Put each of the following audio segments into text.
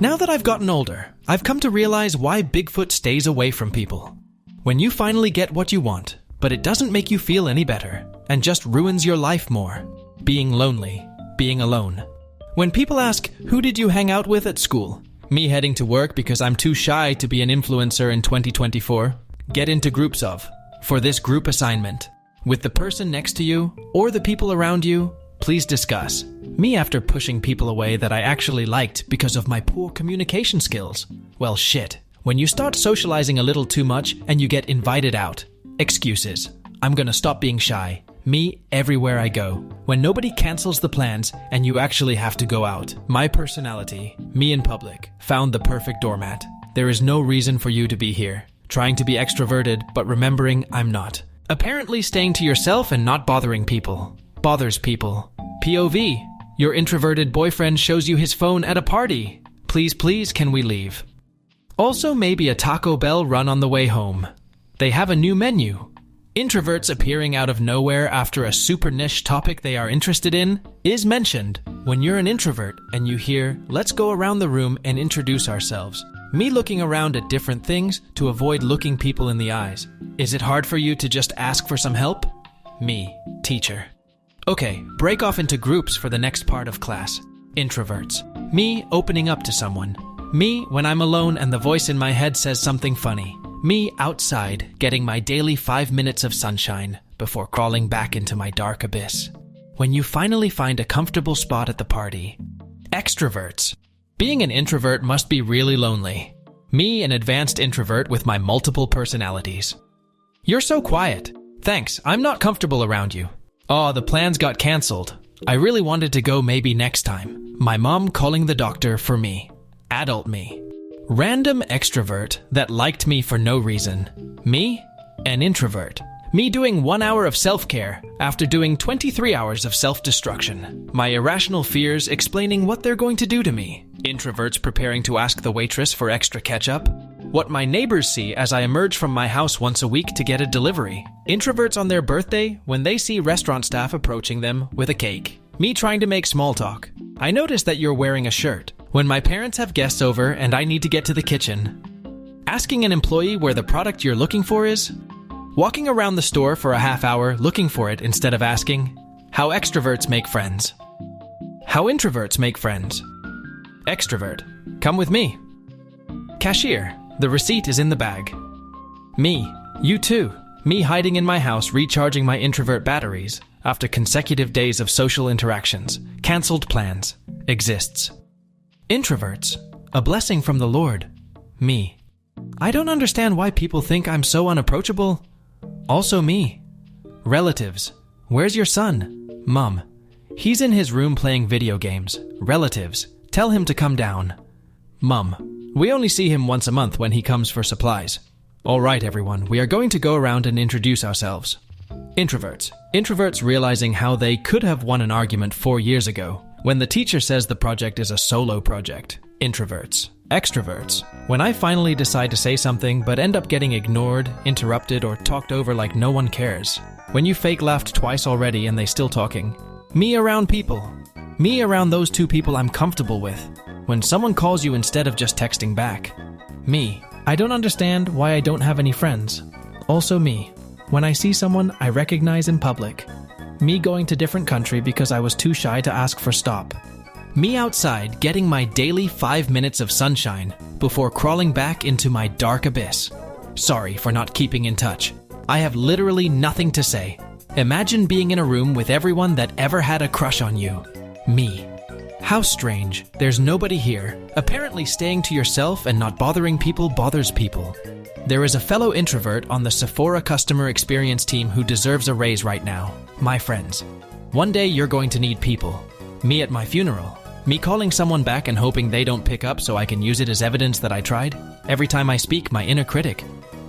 Now that I've gotten older, I've come to realize why Bigfoot stays away from people. When you finally get what you want, but it doesn't make you feel any better, and just ruins your life more. Being lonely, being alone. When people ask, who did you hang out with at school? Me heading to work because I'm too shy to be an influencer in 2024. Get into groups of, for this group assignment. With the person next to you, or the people around you, please discuss. Me after pushing people away that I actually liked because of my poor communication skills. Well, shit. When you start socializing a little too much and you get invited out. Excuses. I'm gonna stop being shy. Me everywhere I go. When nobody cancels the plans and you actually have to go out. My personality, me in public, found the perfect doormat. There is no reason for you to be here. Trying to be extroverted, but remembering I'm not. Apparently staying to yourself and not bothering people. Bothers people. POV. Your introverted boyfriend shows you his phone at a party. Please, can we leave? Also maybe a Taco Bell run on the way home. They have a new menu. Introverts appearing out of nowhere after a super niche topic they are interested in is mentioned. When you're an introvert and you hear, let's go around the room and introduce ourselves. Me looking around at different things to avoid looking people in the eyes. Is it hard for you to just ask for some help? Me, teacher. Okay, break off into groups for the next part of class. Introverts. Me opening up to someone. Me when I'm alone and the voice in my head says something funny. Me outside getting my daily 5 minutes of sunshine before crawling back into my dark abyss. When you finally find a comfortable spot at the party. Extroverts. Being an introvert must be really lonely. Me, an advanced introvert with my multiple personalities. You're so quiet. Thanks, I'm not comfortable around you. Oh, the plans got cancelled. I really wanted to go maybe next time. My mom calling the doctor for me. Adult me. Random extrovert that liked me for no reason. Me, an introvert. Me doing 1 hour of self-care after doing 23 hours of self-destruction. My irrational fears explaining what they're going to do to me. Introverts preparing to ask the waitress for extra ketchup. What my neighbors see as I emerge from my house once a week to get a delivery. Introverts on their birthday when they see restaurant staff approaching them with a cake. Me trying to make small talk. I notice that you're wearing a shirt. When my parents have guests over and I need to get to the kitchen. Asking an employee where the product you're looking for is. Walking around the store for a half hour looking for it instead of asking. How extroverts make friends. How introverts make friends. Extrovert. Come with me. Cashier. The receipt is in the bag. Me. You too. Me hiding in my house recharging my introvert batteries after consecutive days of social interactions. Cancelled plans. Exists. Introverts. A blessing from the Lord. Me. I don't understand why people think I'm so unapproachable. Also me. Relatives. Where's your son? Mom. He's in his room playing video games. Relatives. Tell him to come down. Mum. We only see him once a month when he comes for supplies. All right, everyone. We are going to go around and introduce ourselves. Introverts. Introverts realizing how they could have won an argument 4 years ago. When the teacher says the project is a solo project. Introverts. Extroverts. When I finally decide to say something but end up getting ignored, interrupted, or talked over like no one cares. When you fake laughed twice already and they still talking. Me around people. Me around those two people I'm comfortable with. When someone calls you instead of just texting back. Me. I don't understand why I don't have any friends. Also me. When I see someone I recognize in public. Me going to different country because I was too shy to ask for stop. Me outside getting my daily 5 minutes of sunshine before crawling back into my dark abyss. Sorry for not keeping in touch. I have literally nothing to say. Imagine being in a room with everyone that ever had a crush on you. Me. How strange. There's nobody here. Apparently staying to yourself and not bothering people bothers people. There is a fellow introvert on the Sephora customer experience team who deserves a raise right now. My friends. One day you're going to need people. Me at my funeral. Me calling someone back and hoping they don't pick up so I can use it as evidence that I tried. Every time I speak, my inner critic.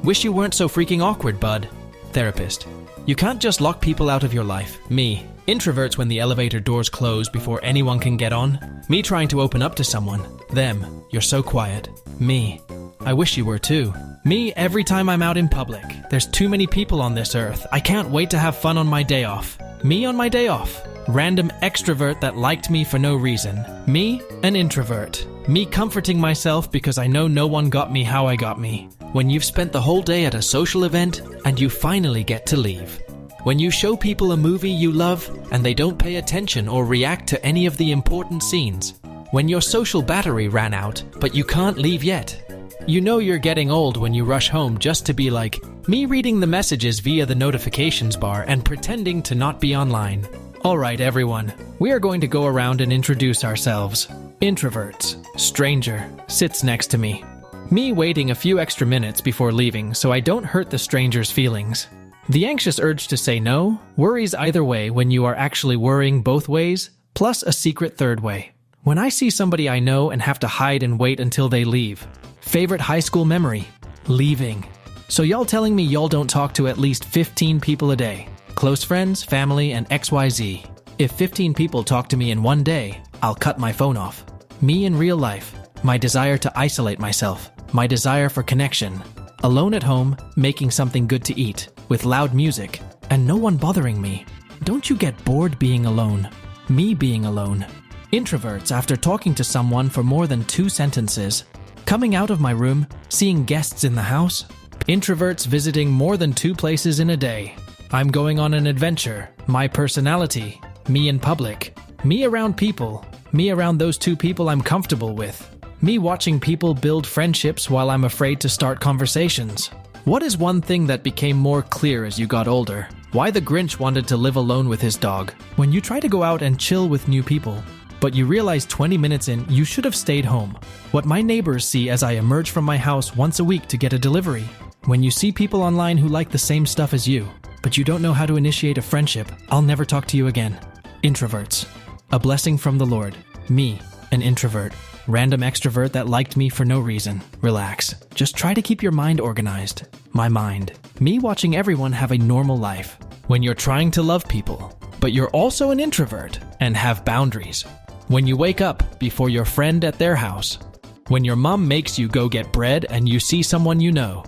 Wish you weren't so freaking awkward, bud. Therapist. You can't just lock people out of your life. Me. Introverts when the elevator doors close before anyone can get on. Me trying to open up to someone. Them. You're so quiet. Me. I wish you were too. Me every time I'm out in public. There's too many people on this earth. I can't wait to have fun on my day off. Me on my day off. Random extrovert that liked me for no reason. Me, an introvert. Me comforting myself because I know no one got me how I got me. When you've spent the whole day at a social event and you finally get to leave. When you show people a movie you love and they don't pay attention or react to any of the important scenes. When your social battery ran out, but you can't leave yet. You know you're getting old when you rush home just to be like me, reading the messages via the notifications bar and pretending to not be online. Alright everyone, we are going to go around and introduce ourselves. Introverts. Stranger sits next to me. Me waiting a few extra minutes before leaving so I don't hurt the stranger's feelings. The anxious urge to say no worries either way when you are actually worrying both ways, plus a secret third way. When I see somebody I know and have to hide and wait until they leave. Favorite high school memory? Leaving. So y'all telling me y'all don't talk to at least 15 people a day? Close friends, family, and XYZ. If 15 people talk to me in one day, I'll cut my phone off. Me in real life. My desire to isolate myself. My desire for connection. Alone at home, making something good to eat, with loud music, and no one bothering me. Don't you get bored being alone? Me being alone. Introverts after talking to someone for more than 2 sentences. Coming out of my room, seeing guests in the house. Introverts visiting more than 2 places in a day. I'm going on an adventure. My personality. Me in public. Me around people. Me around those 2 people I'm comfortable with. Me watching people build friendships while I'm afraid to start conversations. What is one thing that became more clear as you got older? Why the Grinch wanted to live alone with his dog. When you try to go out and chill with new people, but you realize 20 minutes in you should have stayed home. What my neighbors see as I emerge from my house once a week to get a delivery. When you see people online who like the same stuff as you, but you don't know how to initiate a friendship, I'll never talk to you again. Introverts. A blessing from the Lord. Me, an introvert. Random extrovert that liked me for no reason. Relax. Just try to keep your mind organized. My mind. Me watching everyone have a normal life. When you're trying to love people, but you're also an introvert and have boundaries. When you wake up before your friend at their house. When your mom makes you go get bread and you see someone you know.